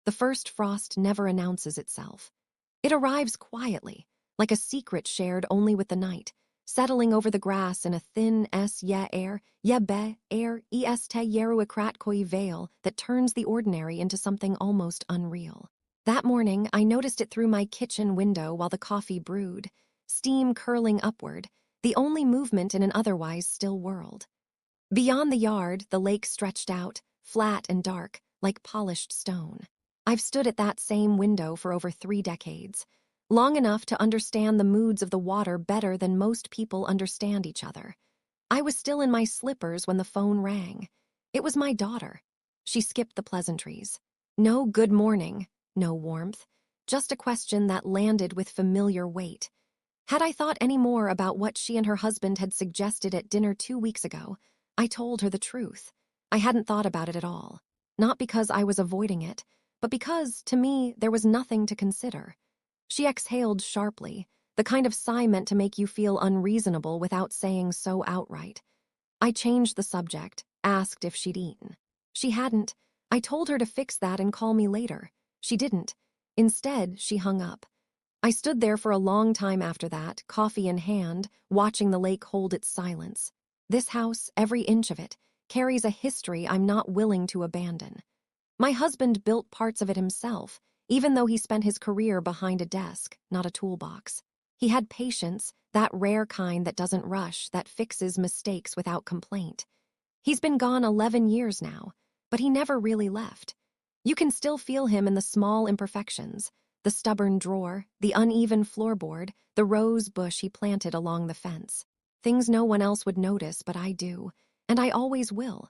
The first frost never announces itself. It arrives quietly, like a secret shared only with the night, settling over the grass in a thin yeruikrat veil that turns the ordinary into something almost unreal. That morning, I noticed it through my kitchen window while the coffee brewed, steam curling upward, the only movement in an otherwise still world. Beyond the yard, the lake stretched out, flat and dark, like polished stone. I've stood at that same window for over 3 decades, long enough to understand the moods of the water better than most people understand each other. I was still in my slippers when the phone rang. It was my daughter. She skipped the pleasantries. No good morning, no warmth, just a question that landed with familiar weight. Had I thought any more about what she and her husband had suggested at dinner 2 weeks ago, I told her the truth. I hadn't thought about it at all. Not because I was avoiding it, but because, to me, there was nothing to consider. She exhaled sharply, the kind of sigh meant to make you feel unreasonable without saying so outright. I changed the subject, asked if she'd eaten. She hadn't. I told her to fix that and call me later. She didn't. Instead, she hung up. I stood there for a long time after that, coffee in hand, watching the lake hold its silence. This house, every inch of it, carries a history I'm not willing to abandon. My husband built parts of it himself, even though he spent his career behind a desk, not a toolbox. He had patience, that rare kind that doesn't rush, that fixes mistakes without complaint. He's been gone 11 years now, but he never really left. You can still feel him in the small imperfections, the stubborn drawer, the uneven floorboard, the rose bush he planted along the fence. Things no one else would notice, but I do, and I always will.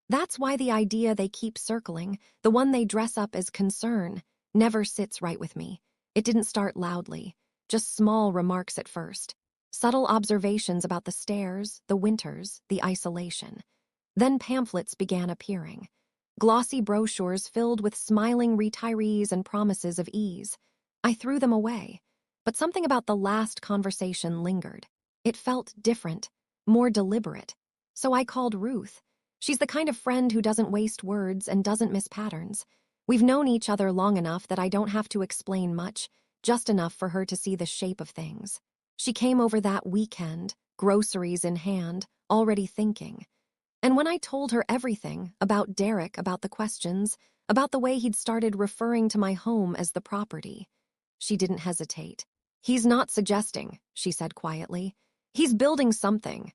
That's why the idea they keep circling, the one they dress up as concern, never sits right with me. It didn't start loudly, just small remarks at first. Subtle observations about the stairs, the winters, the isolation. Then pamphlets began appearing. Glossy brochures filled with smiling retirees and promises of ease. I threw them away, but something about the last conversation lingered. It felt different, more deliberate. So I called Ruth. She's the kind of friend who doesn't waste words and doesn't miss patterns. We've known each other long enough that I don't have to explain much, just enough for her to see the shape of things. She came over that weekend, groceries in hand, already thinking. And when I told her everything, about Derek, about the questions, about the way he'd started referring to my home as the property, she didn't hesitate. "He's not suggesting," she said quietly. "He's building something."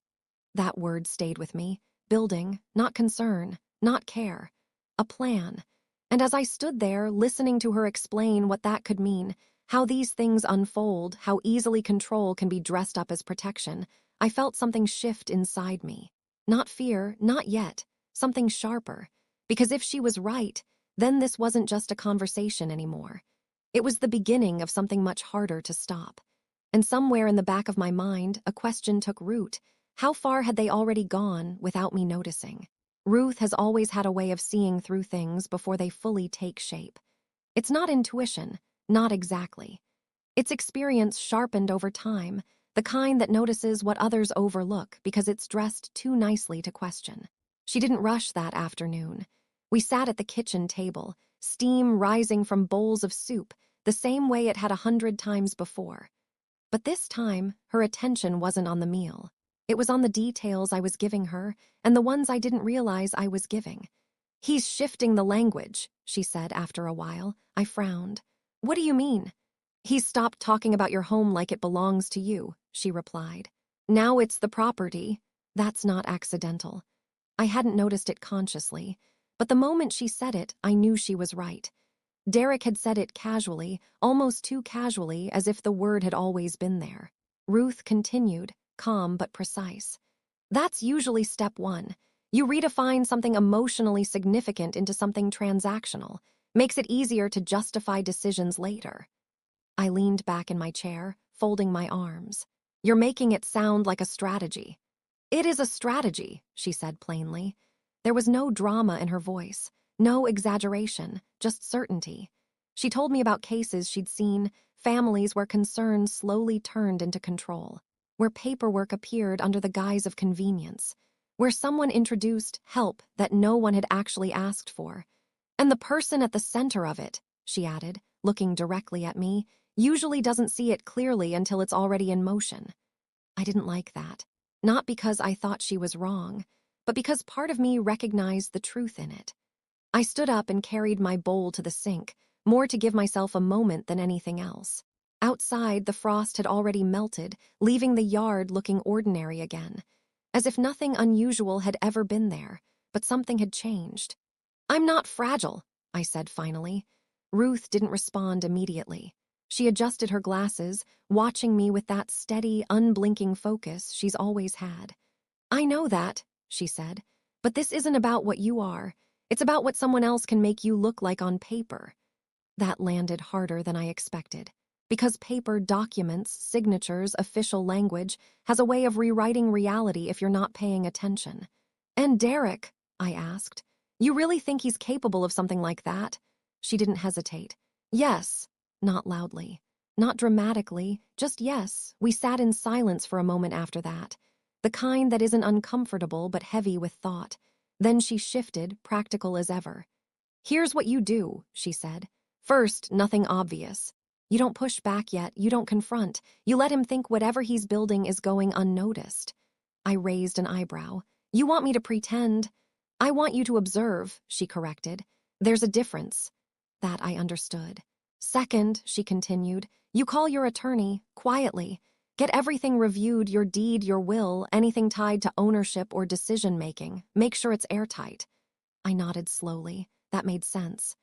That word stayed with me. Building, not concern, not care. A plan. And as I stood there, listening to her explain what that could mean, how these things unfold, how easily control can be dressed up as protection, I felt something shift inside me. Not fear, not yet, something sharper. Because if she was right, then this wasn't just a conversation anymore. It was the beginning of something much harder to stop. And somewhere in the back of my mind, a question took root. How far had they already gone without me noticing? Ruth has always had a way of seeing through things before they fully take shape. It's not intuition, not exactly. It's experience sharpened over time, the kind that notices what others overlook because it's dressed too nicely to question. She didn't rush that afternoon. We sat at the kitchen table, steam rising from bowls of soup, the same way it had 100 times before. But this time, her attention wasn't on the meal. It was on the details I was giving her, and the ones I didn't realize I was giving. "He's shifting the language," she said after a while. I frowned. "What do you mean?" "He's stopped talking about your home like it belongs to you," she replied. "Now it's the property." That's not accidental. I hadn't noticed it consciously, but the moment she said it, I knew she was right. Derek had said it casually, almost too casually, as if the word had always been there. Ruth continued, calm but precise. "That's usually step one. You redefine something emotionally significant into something transactional. Makes it easier to justify decisions later." I leaned back in my chair, folding my arms. "You're making it sound like a strategy." "It is a strategy," she said plainly. There was no drama in her voice, no exaggeration, just certainty. She told me about cases she'd seen, families where concern slowly turned into control, where paperwork appeared under the guise of convenience, where someone introduced help that no one had actually asked for. And the person at the center of it, she added, looking directly at me, usually doesn't see it clearly until it's already in motion. I didn't like that. Not because I thought she was wrong, but because part of me recognized the truth in it. I stood up and carried my bowl to the sink, more to give myself a moment than anything else. Outside, the frost had already melted, leaving the yard looking ordinary again, as if nothing unusual had ever been there, but something had changed. "I'm not fragile," I said finally. Ruth didn't respond immediately. She adjusted her glasses, watching me with that steady, unblinking focus she's always had. "I know that," she said, "but this isn't about what you are. It's about what someone else can make you look like on paper." That landed harder than I expected, because paper documents, signatures, official language has a way of rewriting reality if you're not paying attention. "And Derek," I asked, "you really think he's capable of something like that?" She didn't hesitate. "Yes," not loudly, not dramatically, just yes. We sat in silence for a moment after that, the kind that isn't uncomfortable but heavy with thought. Then she shifted, practical as ever. "Here's what you do," she said. "First, nothing obvious. You don't push back yet, you don't confront. You let him think whatever he's building is going unnoticed." I raised an eyebrow. "You want me to pretend?" "I want you to observe," she corrected. "There's a difference." That I understood. "Second," she continued, "you call your attorney, quietly. Get everything reviewed, your deed, your will, anything tied to ownership or decision-making. Make sure it's airtight." I nodded slowly. That made sense.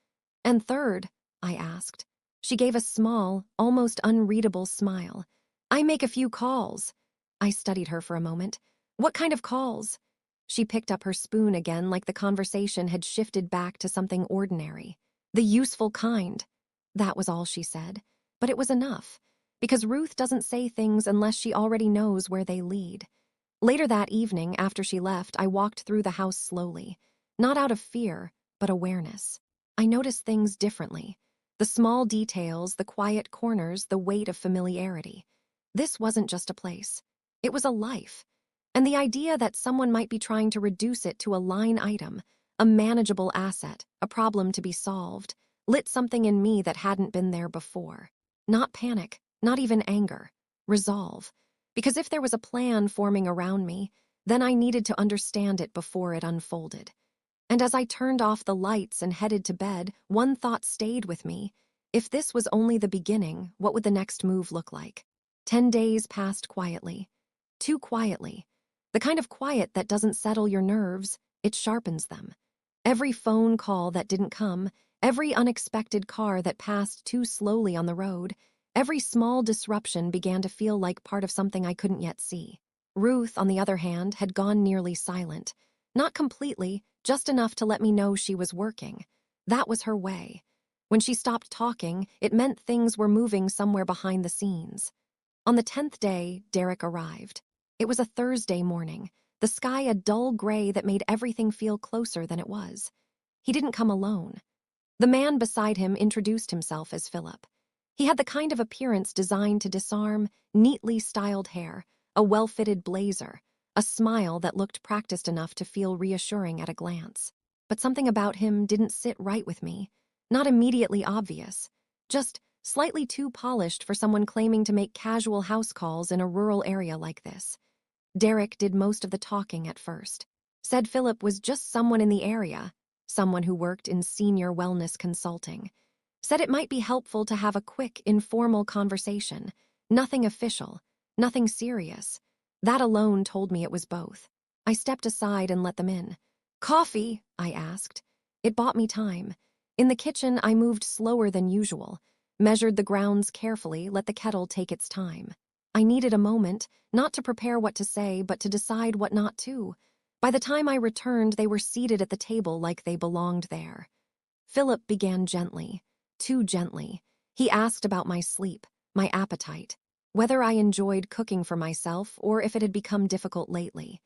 "And third?" I asked. She gave a small, almost unreadable smile. "I make a few calls." I studied her for a moment. "What kind of calls?" She picked up her spoon again like the conversation had shifted back to something ordinary. "The useful kind." That was all she said. But it was enough, because Ruth doesn't say things unless she already knows where they lead. Later that evening, after she left, I walked through the house slowly, not out of fear, but awareness. I noticed things differently. The small details, the quiet corners, the weight of familiarity. This wasn't just a place. It was a life. And the idea that someone might be trying to reduce it to a line item, a manageable asset, a problem to be solved, lit something in me that hadn't been there before. Not panic, not even anger. Resolve. Because if there was a plan forming around me, then I needed to understand it before it unfolded. And as I turned off the lights and headed to bed, one thought stayed with me. If this was only the beginning, what would the next move look like? 10 days passed quietly. Too quietly. The kind of quiet that doesn't settle your nerves, it sharpens them. Every phone call that didn't come, every unexpected car that passed too slowly on the road, every small disruption began to feel like part of something I couldn't yet see. Ruth, on the other hand, had gone nearly silent. Not completely, just enough to let me know she was working. That was her way. When she stopped talking, it meant things were moving somewhere behind the scenes. On the 10th day, Derek arrived. It was a Thursday morning, the sky a dull gray that made everything feel closer than it was. He didn't come alone. The man beside him introduced himself as Philip. He had the kind of appearance designed to disarm, neatly styled hair, a well-fitted blazer, a smile that looked practiced enough to feel reassuring at a glance. But something about him didn't sit right with me. Not immediately obvious, just slightly too polished for someone claiming to make casual house calls in a rural area like this. Derek did most of the talking at first. Said Philip was just someone in the area, someone who worked in senior wellness consulting. Said it might be helpful to have a quick, informal conversation. Nothing official, nothing serious. That alone told me it was both. I stepped aside and let them in. "Coffee?" I asked. It bought me time. In the kitchen, I moved slower than usual, measured the grounds carefully, let the kettle take its time. I needed a moment, not to prepare what to say, but to decide what not to. By the time I returned, they were seated at the table like they belonged there. Philip began gently, too gently. He asked about my sleep, my appetite, whether I enjoyed cooking for myself or if it had become difficult lately.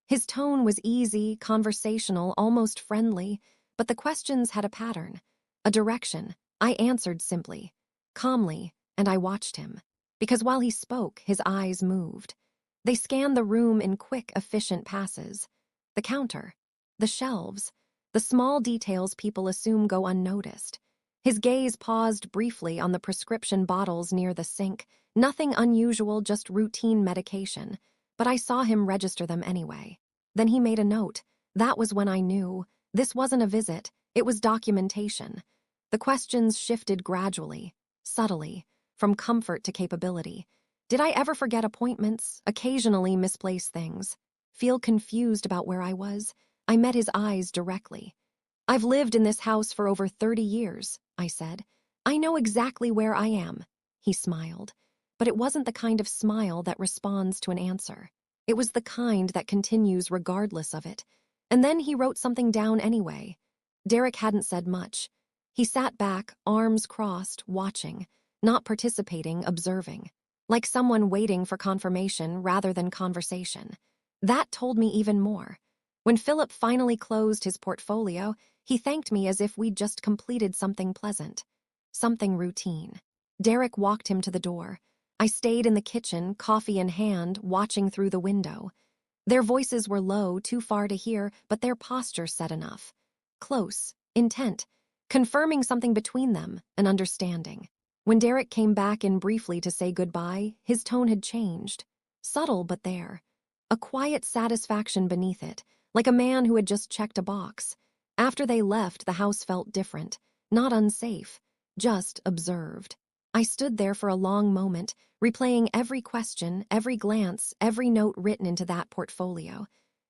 His tone was easy, conversational, almost friendly, but the questions had a pattern, a direction. I answered simply, calmly, and I watched him. Because while he spoke, his eyes moved. They scanned the room in quick, efficient passes. The counter, the shelves, The small details people assume go unnoticed. His gaze paused briefly on the prescription bottles near the sink. Nothing unusual, just routine medication. But I saw him register them anyway. Then he made a note. That was when I knew. This wasn't a visit, it was documentation. The questions shifted gradually, subtly, from comfort to capability. Did I ever forget appointments, occasionally misplace things, feel confused about where I was? I met his eyes directly. I've lived in this house for over 30 years, I said. I know exactly where I am. He smiled. But it wasn't the kind of smile that responds to an answer. It was the kind that continues regardless of it. And then he wrote something down anyway. Derek hadn't said much. He sat back, arms crossed, watching, not participating, observing, like someone waiting for confirmation rather than conversation. That told me even more. When Philip finally closed his portfolio, he thanked me as if we'd just completed something pleasant, something routine. Derek walked him to the door. I stayed in the kitchen, coffee in hand, watching through the window. Their voices were low, too far to hear, but their posture said enough. Close, intent, confirming something between them, an understanding. When Derek came back in briefly to say goodbye, his tone had changed. Subtle, but there. A quiet satisfaction beneath it, like a man who had just checked a box. After they left, the house felt different, not unsafe, just observed. I stood there for a long moment, replaying every question, every glance, every note written into that portfolio.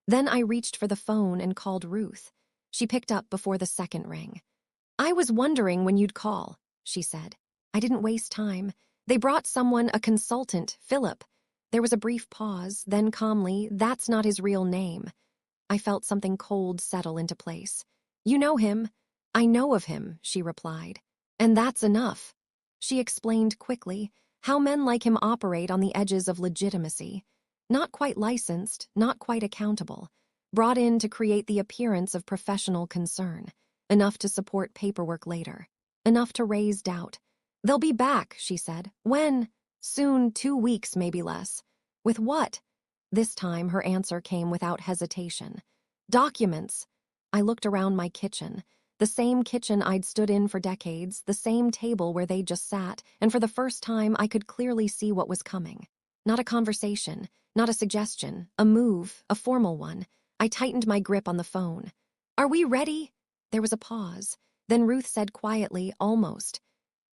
Then I reached for the phone and called Ruth. She picked up before the second ring. I was wondering when you'd call, she said. I didn't waste time. They brought someone, a consultant, Philip. There was a brief pause, then calmly, that's not his real name. I felt something cold settle into place. You know him. I know of him, she replied. And that's enough. She explained quickly how men like him operate on the edges of legitimacy. Not quite licensed, not quite accountable. Brought in to create the appearance of professional concern. Enough to support paperwork later. Enough to raise doubt. They'll be back, she said. When? Soon, 2 weeks, maybe less. With what? This time her answer came without hesitation. Documents. I looked around my kitchen. The same kitchen I'd stood in for decades, the same table where they just sat, and for the first time I could clearly see what was coming. Not a conversation, not a suggestion, a move, a formal one. I tightened my grip on the phone. Are we ready? There was a pause. Then Ruth said quietly, almost.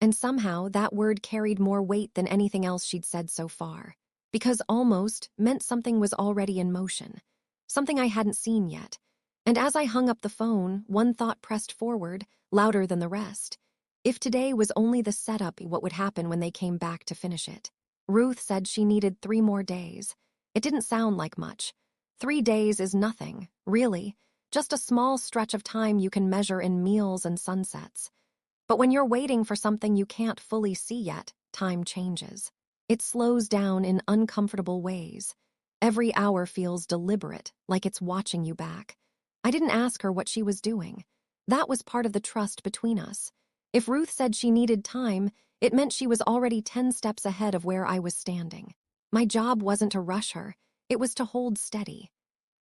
And somehow that word carried more weight than anything else she'd said so far. Because almost meant something was already in motion. Something I hadn't seen yet. And as I hung up the phone, one thought pressed forward, louder than the rest. If today was only the setup, what would happen when they came back to finish it? Ruth said she needed 3 more days. It didn't sound like much. 3 days is nothing, really. Just a small stretch of time you can measure in meals and sunsets. But when you're waiting for something you can't fully see yet, time changes. It slows down in uncomfortable ways. Every hour feels deliberate, like it's watching you back. I didn't ask her what she was doing. That was part of the trust between us. If Ruth said she needed time, it meant she was already 10 steps ahead of where I was standing. My job wasn't to rush her, it was to hold steady.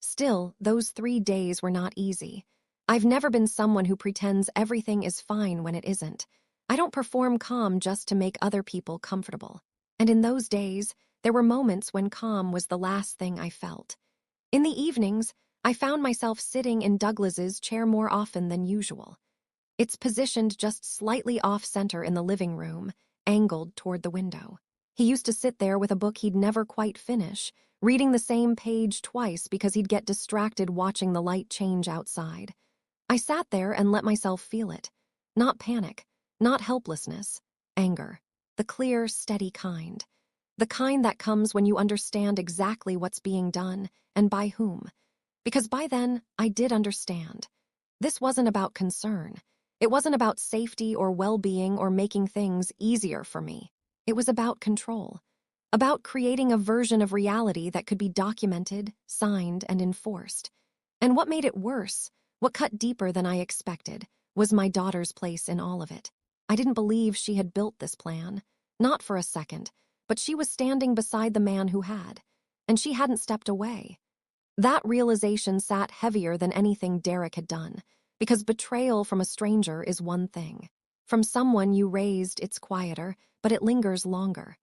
Still, those 3 days were not easy. I've never been someone who pretends everything is fine when it isn't. I don't perform calm just to make other people comfortable. And in those days, there were moments when calm was the last thing I felt. In the evenings, I found myself sitting in Douglas's chair more often than usual. It's positioned just slightly off-center in the living room, angled toward the window. He used to sit there with a book he'd never quite finish, reading the same page twice because he'd get distracted watching the light change outside. I sat there and let myself feel it. Not panic, not helplessness, anger. The clear, steady kind. The kind that comes when you understand exactly what's being done and by whom. Because by then, I did understand. This wasn't about concern. It wasn't about safety or well-being or making things easier for me. It was about control. About creating a version of reality that could be documented, signed, and enforced. And what made it worse, what cut deeper than I expected, was my daughter's place in all of it. I didn't believe she had built this plan. Not for a second, but she was standing beside the man who had. And she hadn't stepped away. That realization sat heavier than anything Derek had done, because betrayal from a stranger is one thing. From someone you raised, it's quieter, but it lingers longer.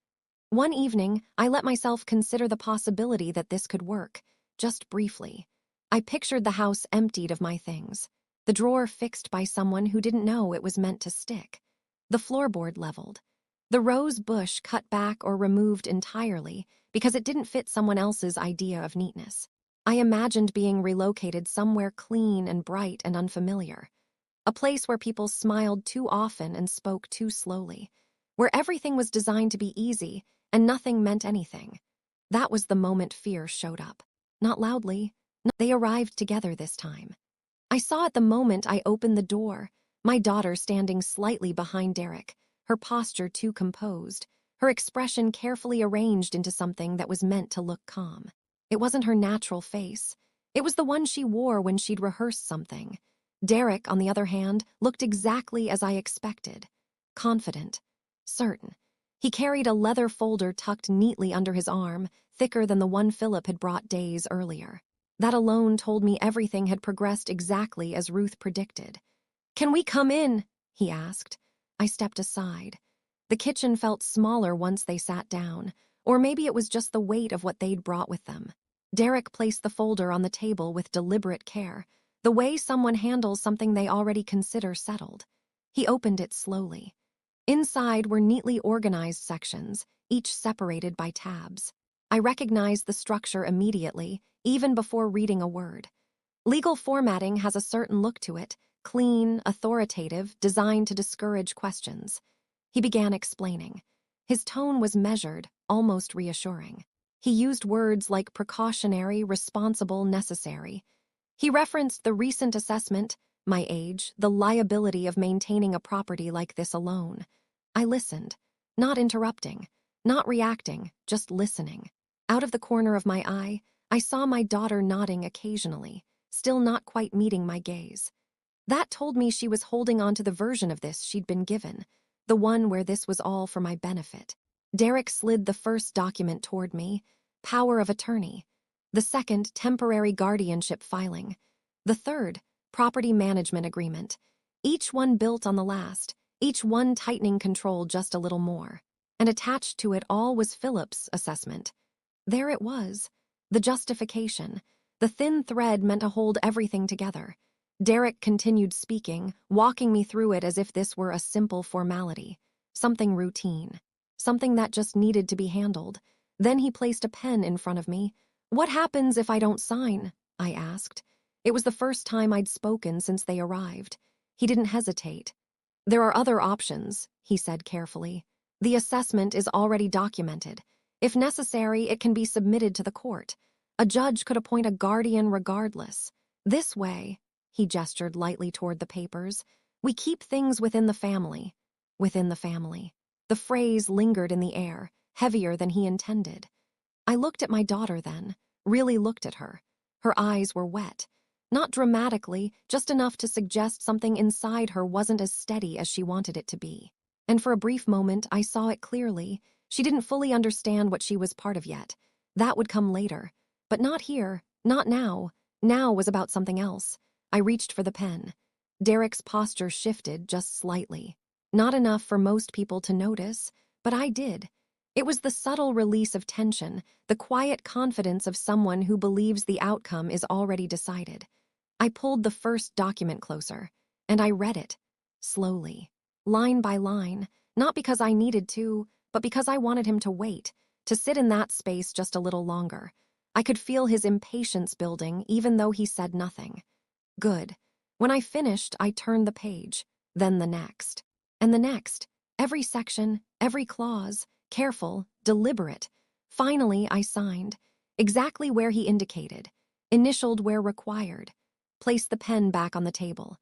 One evening, I let myself consider the possibility that this could work, just briefly. I pictured the house emptied of my things, the drawer fixed by someone who didn't know it was meant to stick, the floorboard leveled, the rose bush cut back or removed entirely because it didn't fit someone else's idea of neatness. I imagined being relocated somewhere clean and bright and unfamiliar, a place where people smiled too often and spoke too slowly, where everything was designed to be easy and nothing meant anything. That was the moment fear showed up. Not loudly. They arrived together this time. I saw it the moment I opened the door, my daughter standing slightly behind Derek, her posture too composed, her expression carefully arranged into something that was meant to look calm. It wasn't her natural face. It was the one she wore when she'd rehearsed something. Derek, on the other hand, looked exactly as I expected. Confident. Certain. He carried a leather folder tucked neatly under his arm, thicker than the one Philip had brought days earlier. That alone told me everything had progressed exactly as Ruth predicted. "Can we come in?" he asked. I stepped aside. The kitchen felt smaller once they sat down, or maybe it was just the weight of what they'd brought with them. Derek placed the folder on the table with deliberate care, the way someone handles something they already consider settled. He opened it slowly. Inside were neatly organized sections, each separated by tabs. I recognized the structure immediately, even before reading a word. Legal formatting has a certain look to it, clean, authoritative, designed to discourage questions. He began explaining. His tone was measured, almost reassuring. He used words like precautionary, responsible, necessary. He referenced the recent assessment, my age, the liability of maintaining a property like this alone. I listened, not interrupting, not reacting, just listening. Out of the corner of my eye, I saw my daughter nodding occasionally, still not quite meeting my gaze. That told me she was holding on to the version of this she'd been given, the one where this was all for my benefit. Derek slid the first document toward me, power of attorney. The second, temporary guardianship filing. The third, property management agreement. Each one built on the last, each one tightening control just a little more. And attached to it all was Philip's assessment. There it was, the justification, the thin thread meant to hold everything together. Derek continued speaking, walking me through it as if this were a simple formality, something routine, something that just needed to be handled. Then he placed a pen in front of me. "What happens if I don't sign?" I asked. It was the first time I'd spoken since they arrived. He didn't hesitate. "There are other options," he said carefully. "The assessment is already documented. If necessary, it can be submitted to the court. A judge could appoint a guardian regardless. This way," he gestured lightly toward the papers, "we keep things within the family." Within the family. The phrase lingered in the air, heavier than he intended. I looked at my daughter then, really looked at her. Her eyes were wet. Not dramatically, just enough to suggest something inside her wasn't as steady as she wanted it to be. And for a brief moment, I saw it clearly. She didn't fully understand what she was part of yet. That would come later. But not here, not now. Now was about something else. I reached for the pen. Derek's posture shifted just slightly. Not enough for most people to notice, but I did. It was the subtle release of tension, the quiet confidence of someone who believes the outcome is already decided. I pulled the first document closer, and I read it, slowly, line by line, not because I needed to, but because I wanted him to wait, to sit in that space just a little longer. I could feel his impatience building, even though he said nothing. Good. When I finished, I turned the page, then the next. And the next. Every section, every clause, careful, deliberate. Finally, I signed, exactly where he indicated, initialed where required, placed the pen back on the table.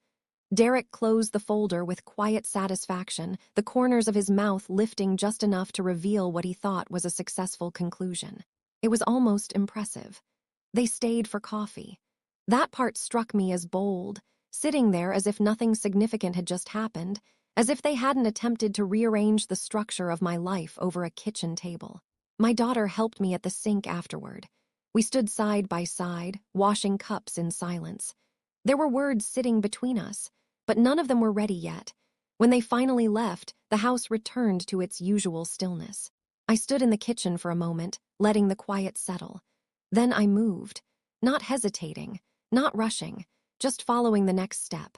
Derek closed the folder with quiet satisfaction, the corners of his mouth lifting just enough to reveal what he thought was a successful conclusion. It was almost impressive. They stayed for coffee. That part struck me as bold, sitting there as if nothing significant had just happened, as if they hadn't attempted to rearrange the structure of my life over a kitchen table. My daughter helped me at the sink afterward. We stood side by side, washing cups in silence. There were words sitting between us, but none of them were ready yet. When they finally left, the house returned to its usual stillness. I stood in the kitchen for a moment, letting the quiet settle. Then I moved, not hesitating, not rushing, just following the next step.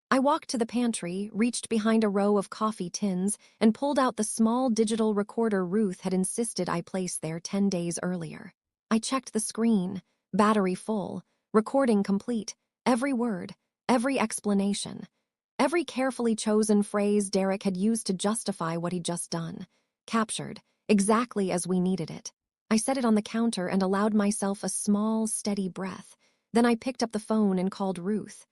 I walked to the pantry, reached behind a row of coffee tins, and pulled out the small digital recorder Ruth had insisted I place there 10 days earlier. I checked the screen, battery full, recording complete, every word, every explanation, every carefully chosen phrase Derek had used to justify what he'd just done, captured, exactly as we needed it. I set it on the counter and allowed myself a small, steady breath. Then I picked up the phone and called Ruth.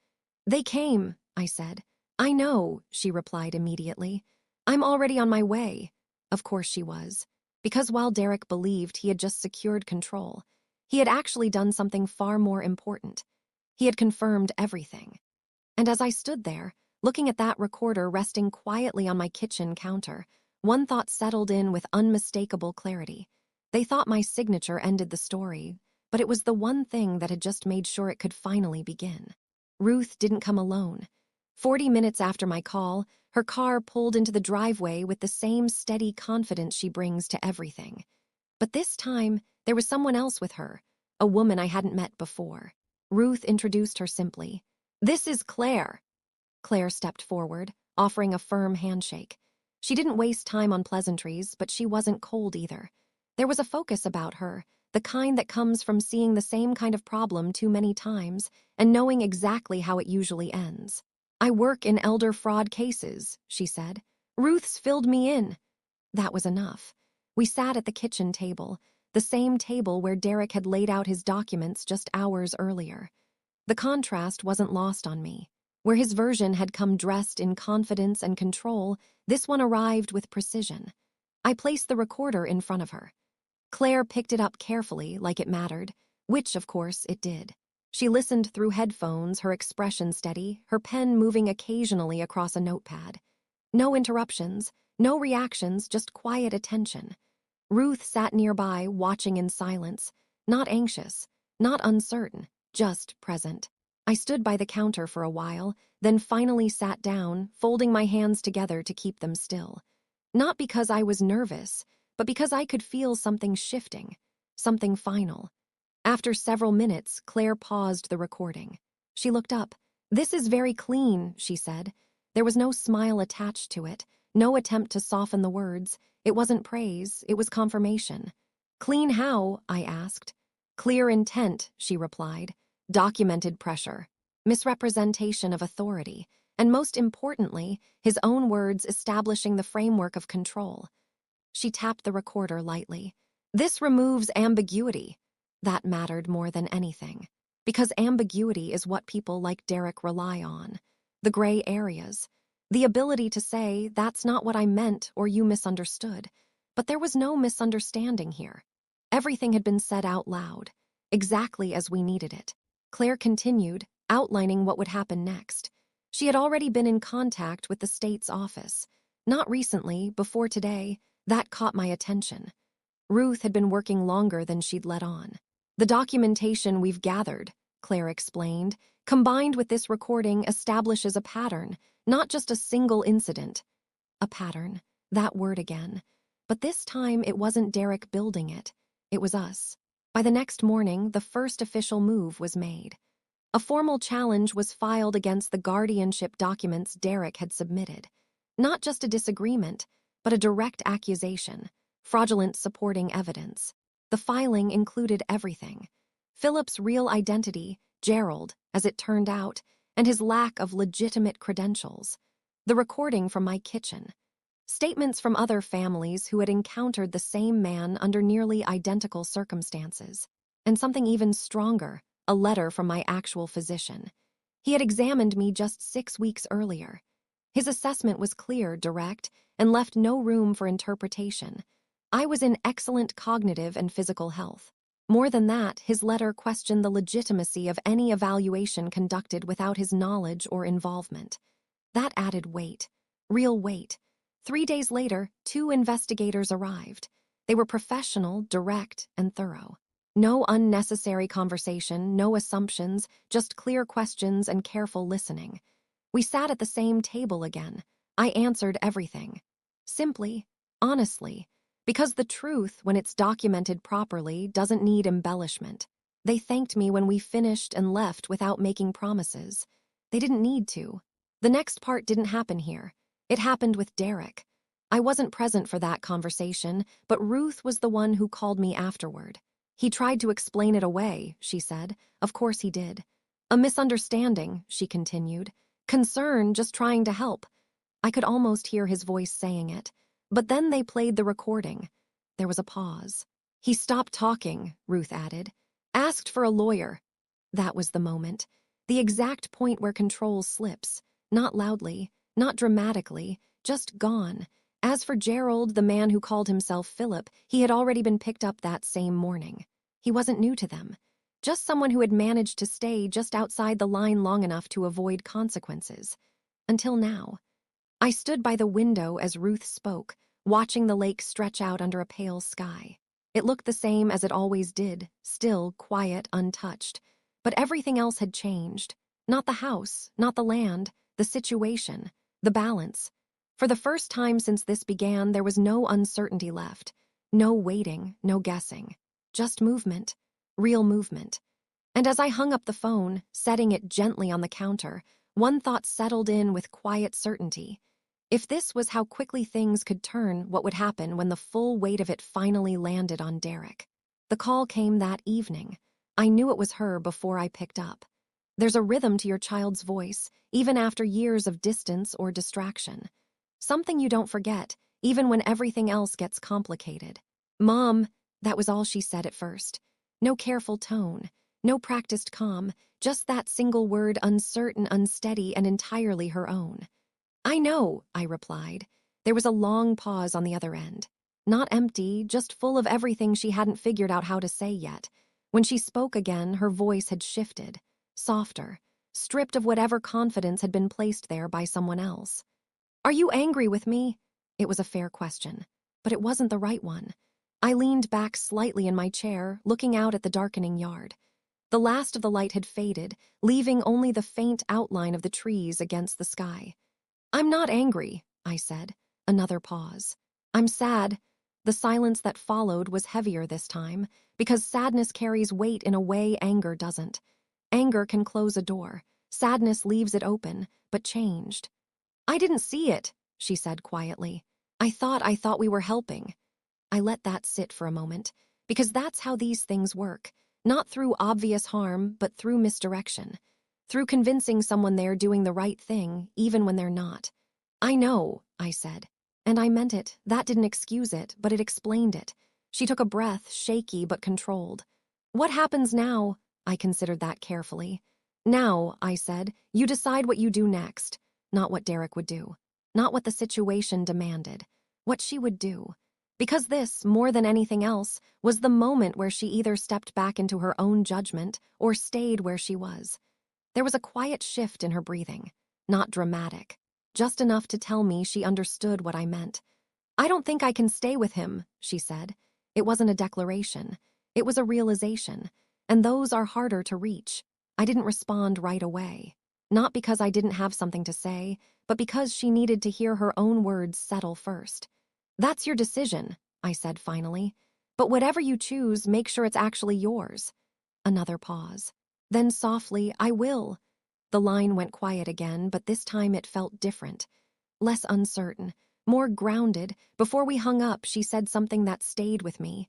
"They came," I said. "I know," she replied immediately. "I'm already on my way." Of course she was. Because while Derek believed he had just secured control, he had actually done something far more important. He had confirmed everything. And as I stood there, looking at that recorder resting quietly on my kitchen counter, one thought settled in with unmistakable clarity. They thought my signature ended the story, but it was the one thing that had just made sure it could finally begin. Ruth didn't come alone. 40 minutes after my call, her car pulled into the driveway with the same steady confidence she brings to everything. But this time, there was someone else with her, a woman I hadn't met before. Ruth introduced her simply. "This is Claire." Claire stepped forward, offering a firm handshake. She didn't waste time on pleasantries, but she wasn't cold either. There was a focus about her, the kind that comes from seeing the same kind of problem too many times and knowing exactly how it usually ends. "I work in elder fraud cases," she said. "Ruth's filled me in." That was enough. We sat at the kitchen table, the same table where Derek had laid out his documents just hours earlier. The contrast wasn't lost on me. Where his version had come dressed in confidence and control, this one arrived with precision. I placed the recorder in front of her. Claire picked it up carefully, like it mattered, which, of course, it did. She listened through headphones, her expression steady, her pen moving occasionally across a notepad. No interruptions, no reactions, just quiet attention. Ruth sat nearby, watching in silence, not anxious, not uncertain, just present. I stood by the counter for a while, then finally sat down, folding my hands together to keep them still. Not because I was nervous, but because I could feel something shifting, something final. After several minutes, Claire paused the recording. She looked up. "This is very clean," she said. There was no smile attached to it, no attempt to soften the words. It wasn't praise, it was confirmation. "Clean how?" I asked. "Clear intent," she replied. "Documented pressure. Misrepresentation of authority. And most importantly, his own words establishing the framework of control." She tapped the recorder lightly. "This removes ambiguity." That mattered more than anything. Because ambiguity is what people like Derek rely on. The gray areas. The ability to say, "That's not what I meant," or "You misunderstood." But there was no misunderstanding here. Everything had been said out loud, exactly as we needed it. Claire continued, outlining what would happen next. She had already been in contact with the state's office. Not recently, before today. That caught my attention. Ruth had been working longer than she'd let on. "The documentation we've gathered," Claire explained, "combined with this recording establishes a pattern, not just a single incident." A pattern, that word again. But this time it wasn't Derek building it. It was us. By the next morning, the first official move was made. A formal challenge was filed against the guardianship documents Derek had submitted. Not just a disagreement, but a direct accusation, fraudulent supporting evidence. The filing included everything. Philip's real identity, Gerald, as it turned out, and his lack of legitimate credentials. The recording from my kitchen. Statements from other families who had encountered the same man under nearly identical circumstances. And something even stronger, a letter from my actual physician. He had examined me just 6 weeks earlier. His assessment was clear, direct, and left no room for interpretation. I was in excellent cognitive and physical health. More than that, his letter questioned the legitimacy of any evaluation conducted without his knowledge or involvement. That added weight, real weight. 3 days later, 2 investigators arrived. They were professional, direct, and thorough. No unnecessary conversation, no assumptions, just clear questions and careful listening. We sat at the same table again. I answered everything. Simply, honestly, because the truth, when it's documented properly, doesn't need embellishment. They thanked me when we finished and left without making promises. They didn't need to. The next part didn't happen here. It happened with Derek. I wasn't present for that conversation, but Ruth was the one who called me afterward. He tried to explain it away, she said. Of course he did. A misunderstanding, she continued. Concern, just trying to help. I could almost hear his voice saying it. But then they played the recording. There was a pause. He stopped talking, Ruth added. Asked for a lawyer. That was the moment. The exact point where control slips. Not loudly, not dramatically, just gone. As for Gerald, the man who called himself Philip, he had already been picked up that same morning. He wasn't new to them. Just someone who had managed to stay just outside the line long enough to avoid consequences. Until now. I stood by the window as Ruth spoke, watching the lake stretch out under a pale sky. It looked the same as it always did, still, quiet, untouched. But everything else had changed. Not the house, not the land, the situation, the balance. For the first time since this began, there was no uncertainty left. No waiting, no guessing. Just movement. Real movement. And as I hung up the phone, setting it gently on the counter, one thought settled in with quiet certainty. If this was how quickly things could turn, what would happen when the full weight of it finally landed on Derek? The call came that evening. I knew it was her before I picked up. There's a rhythm to your child's voice, even after years of distance or distraction. Something you don't forget, even when everything else gets complicated. Mom, that was all she said at first. No careful tone, no practiced calm, just that single word, uncertain, unsteady, and entirely her own. I know, I replied. There was a long pause on the other end. Not empty, just full of everything she hadn't figured out how to say yet. When she spoke again, her voice had shifted, softer, stripped of whatever confidence had been placed there by someone else. Are you angry with me? It was a fair question, but it wasn't the right one. I leaned back slightly in my chair, looking out at the darkening yard. The last of the light had faded, leaving only the faint outline of the trees against the sky. I'm not angry, I said. Another pause. I'm sad. The silence that followed was heavier this time, because sadness carries weight in a way anger doesn't. Anger can close a door. Sadness leaves it open, but changed. I didn't see it, she said quietly. I thought we were helping. I let that sit for a moment, because that's how these things work. Not through obvious harm, but through misdirection. Through convincing someone they're doing the right thing, even when they're not. I know, I said. And I meant it. That didn't excuse it, but it explained it. She took a breath, shaky but controlled. What happens now? I considered that carefully. Now, I said, you decide what you do next. Not what Derek would do. Not what the situation demanded. What she would do. Because this, more than anything else, was the moment where she either stepped back into her own judgment or stayed where she was. There was a quiet shift in her breathing. Not dramatic. Just enough to tell me she understood what I meant. I don't think I can stay with him, she said. It wasn't a declaration. It was a realization. And those are harder to reach. I didn't respond right away. Not because I didn't have something to say, but because she needed to hear her own words settle first. That's your decision, I said finally. But whatever you choose, make sure it's actually yours. Another pause. Then softly, I will. The line went quiet again, but this time it felt different. Less uncertain, more grounded. Before we hung up, she said something that stayed with me.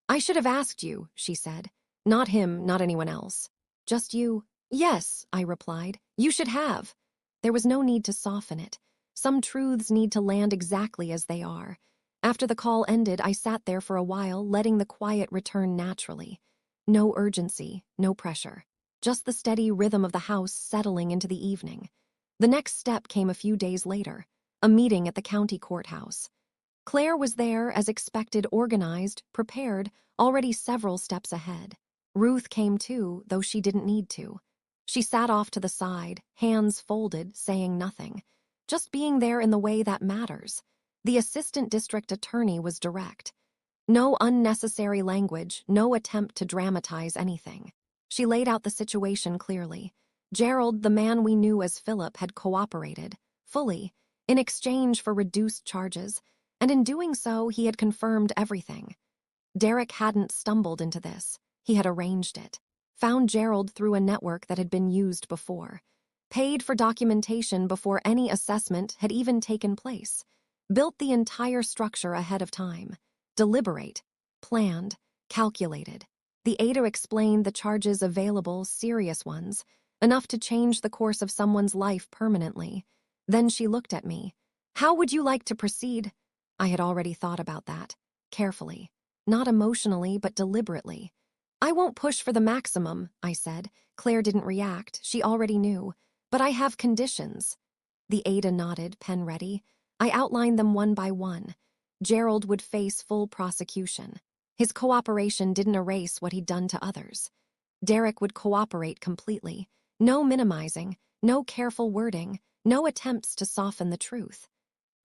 I should have asked you, she said. Not him, not anyone else. Just you. Yes, I replied. You should have. There was no need to soften it. Some truths need to land exactly as they are. After the call ended, I sat there for a while, letting the quiet return naturally. No urgency, no pressure. Just the steady rhythm of the house settling into the evening. The next step came a few days later, a meeting at the county courthouse. Claire was there, as expected, organized, prepared, already several steps ahead. Ruth came too, though she didn't need to. She sat off to the side, hands folded, saying nothing. Just being there in the way that matters. The assistant district attorney was direct. No unnecessary language, no attempt to dramatize anything. She laid out the situation clearly. Gerald, the man we knew as Philip, had cooperated, fully, in exchange for reduced charges, and in doing so, he had confirmed everything. Derek hadn't stumbled into this. He had arranged it. Found Gerald through a network that had been used before. Paid for documentation before any assessment had even taken place. Built the entire structure ahead of time. Deliberate, planned, calculated. The Ada explained the charges available, serious ones, enough to change the course of someone's life permanently. Then she looked at me. How would you like to proceed? I had already thought about that, carefully. Not emotionally, but deliberately. I won't push for the maximum, I said. Claire didn't react. She already knew. But I have conditions. The Ada nodded, pen ready. I outlined them one by one. Gerald would face full prosecution. His cooperation didn't erase what he'd done to others. Derek would cooperate completely. No minimizing, no careful wording, no attempts to soften the truth.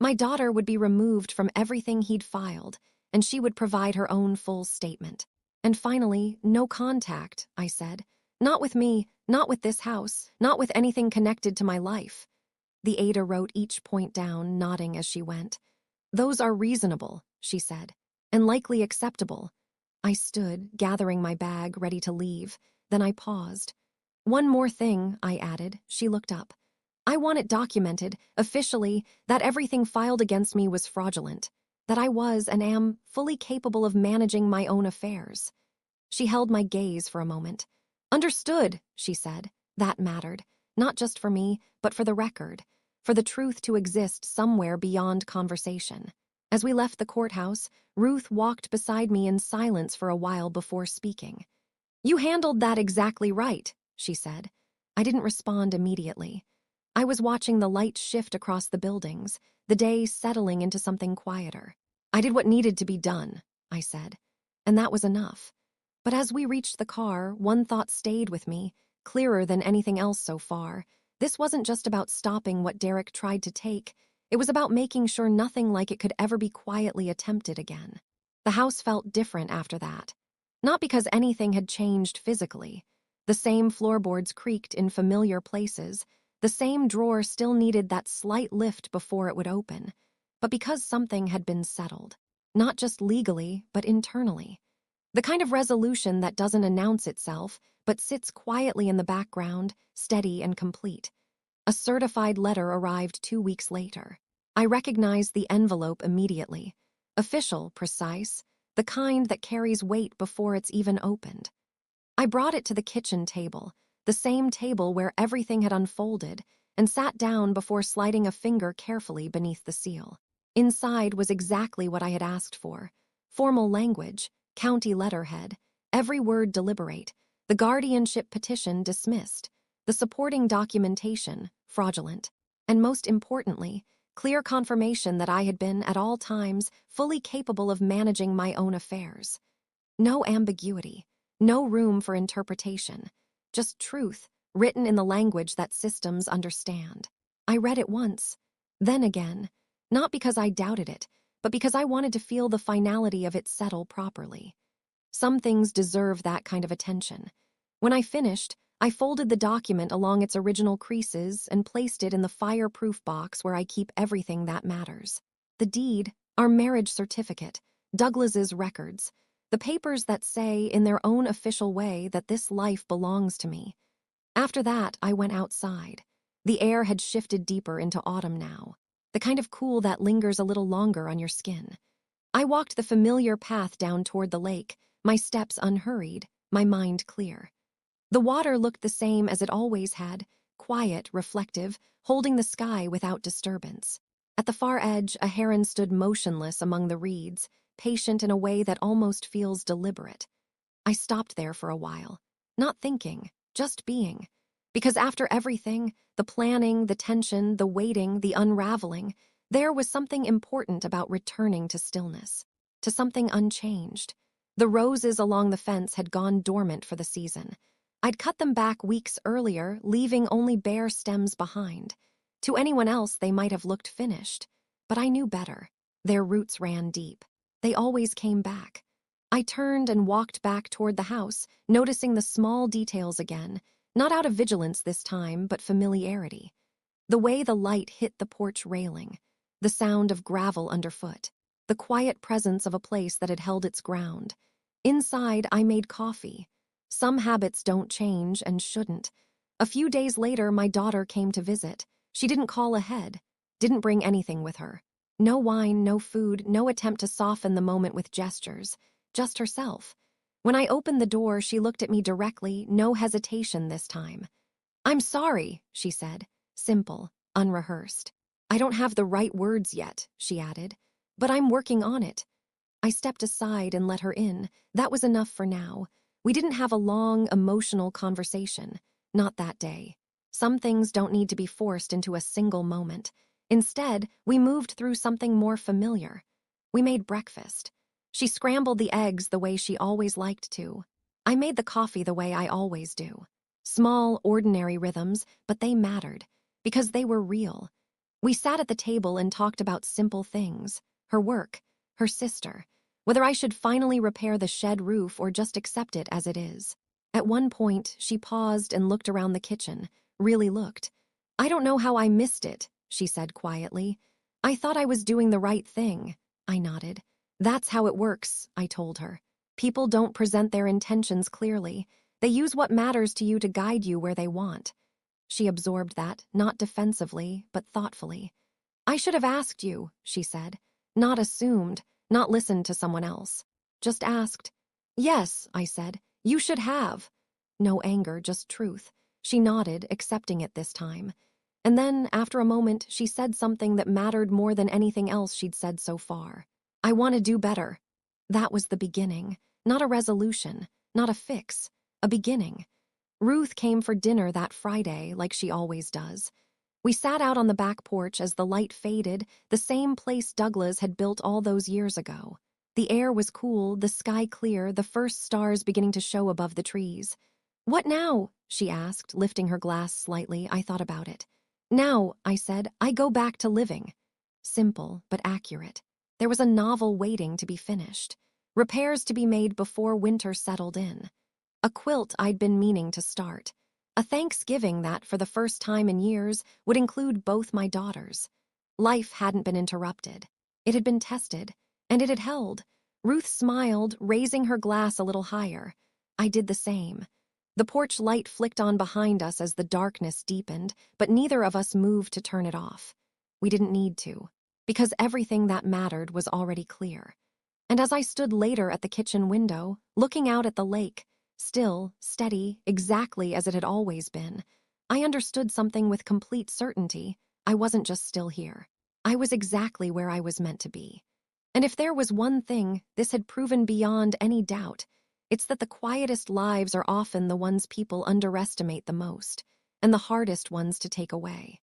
My daughter would be removed from everything he'd filed, and she would provide her own full statement. And finally, no contact, I said. Not with me, not with this house, not with anything connected to my life. The Ada wrote each point down, nodding as she went. Those are reasonable, she said, and likely acceptable. I stood, gathering my bag, ready to leave. Then I paused. One more thing, I added. She looked up. I want it documented, officially, that everything filed against me was fraudulent, that I was and am fully capable of managing my own affairs. She held my gaze for a moment. Understood, she said. That mattered, not just for me, but for the record, for the truth to exist somewhere beyond conversation. As we left the courthouse, Ruth walked beside me in silence for a while before speaking. You handled that exactly right, she said. I didn't respond immediately. I was watching the light shift across the buildings, the day settling into something quieter. I did what needed to be done, I said, and that was enough. But as we reached the car, one thought stayed with me, clearer than anything else so far. This wasn't just about stopping what Derek tried to take. It was about making sure nothing like it could ever be quietly attempted again. The house felt different after that. Not because anything had changed physically. The same floorboards creaked in familiar places. The same drawer still needed that slight lift before it would open. But because something had been settled. Not just legally, but internally. The kind of resolution that doesn't announce itself, but sits quietly in the background, steady and complete. A certified letter arrived 2 weeks later. I recognized the envelope immediately. Official, precise, the kind that carries weight before it's even opened. I brought it to the kitchen table, the same table where everything had unfolded, and sat down before sliding a finger carefully beneath the seal. Inside was exactly what I had asked for. Formal language, county letterhead, every word deliberate, the guardianship petition dismissed, the supporting documentation fraudulent, and most importantly, clear confirmation that I had been, at all times, fully capable of managing my own affairs. No ambiguity, no room for interpretation, just truth, written in the language that systems understand. I read it once, then again, not because I doubted it, but because I wanted to feel the finality of it settle properly. Some things deserve that kind of attention. When I finished, I folded the document along its original creases and placed it in the fireproof box where I keep everything that matters. The deed, our marriage certificate, Douglas's records, the papers that say, in their own official way, that this life belongs to me. After that, I went outside. The air had shifted deeper into autumn now, the kind of cool that lingers a little longer on your skin. I walked the familiar path down toward the lake, my steps unhurried, my mind clear. The water looked the same as it always had, quiet, reflective, holding the sky without disturbance. At the far edge, a heron stood motionless among the reeds, patient in a way that almost feels deliberate. I stopped there for a while, not thinking, just being. Because after everything, the planning, the tension, the waiting, the unraveling, there was something important about returning to stillness, to something unchanged. The roses along the fence had gone dormant for the season. I'd cut them back weeks earlier, leaving only bare stems behind. To anyone else, they might have looked finished. But I knew better. Their roots ran deep. They always came back. I turned and walked back toward the house, noticing the small details again, not out of vigilance this time, but familiarity. The way the light hit the porch railing, the sound of gravel underfoot, the quiet presence of a place that had held its ground. Inside, I made coffee. Some habits don't change and shouldn't. A few days later, my daughter came to visit. She didn't call ahead, didn't bring anything with her. No wine, no food, no attempt to soften the moment with gestures. Just herself. When I opened the door, she looked at me directly, no hesitation this time. "I'm sorry," she said, simple, unrehearsed. "I don't have the right words yet," she added, "but I'm working on it." I stepped aside and let her in. That was enough for now. We didn't have a long, emotional conversation. Not that day. Some things don't need to be forced into a single moment. Instead, we moved through something more familiar. We made breakfast. She scrambled the eggs the way she always liked to. I made the coffee the way I always do. Small, ordinary rhythms, but they mattered, because they were real. We sat at the table and talked about simple things. Her work, her sister, whether I should finally repair the shed roof or just accept it as it is. At one point, she paused and looked around the kitchen, really looked. "I don't know how I missed it," she said quietly. "I thought I was doing the right thing." I nodded. "That's how it works," I told her. "People don't present their intentions clearly. They use what matters to you to guide you where they want." She absorbed that, not defensively, but thoughtfully. "I should have asked you," she said. "Not assumed, not listened to someone else. Just asked." "Yes," I said. "You should have." No anger, just truth. She nodded, accepting it this time. And then, after a moment, she said something that mattered more than anything else she'd said so far. "I want to do better." That was the beginning. Not a resolution, not a fix. A beginning. Ruth came for dinner that Friday, like she always does. We sat out on the back porch as the light faded, the same place Douglas had built all those years ago. The air was cool, the sky clear, the first stars beginning to show above the trees. "What now?" she asked, lifting her glass slightly. I thought about it. "Now," I said, "I go back to living." Simple, but accurate. There was a novel waiting to be finished. Repairs to be made before winter settled in. A quilt I'd been meaning to start. A Thanksgiving that, for the first time in years, would include both my daughters. Life hadn't been interrupted. It had been tested, and it had held. Ruth smiled, raising her glass a little higher. I did the same. The porch light flicked on behind us as the darkness deepened, but neither of us moved to turn it off. We didn't need to, because everything that mattered was already clear. And as I stood later at the kitchen window, looking out at the lake, still, steady, exactly as it had always been, I understood something with complete certainty. I wasn't just still here. I was exactly where I was meant to be. And if there was one thing this had proven beyond any doubt, it's that the quietest lives are often the ones people underestimate the most, and the hardest ones to take away.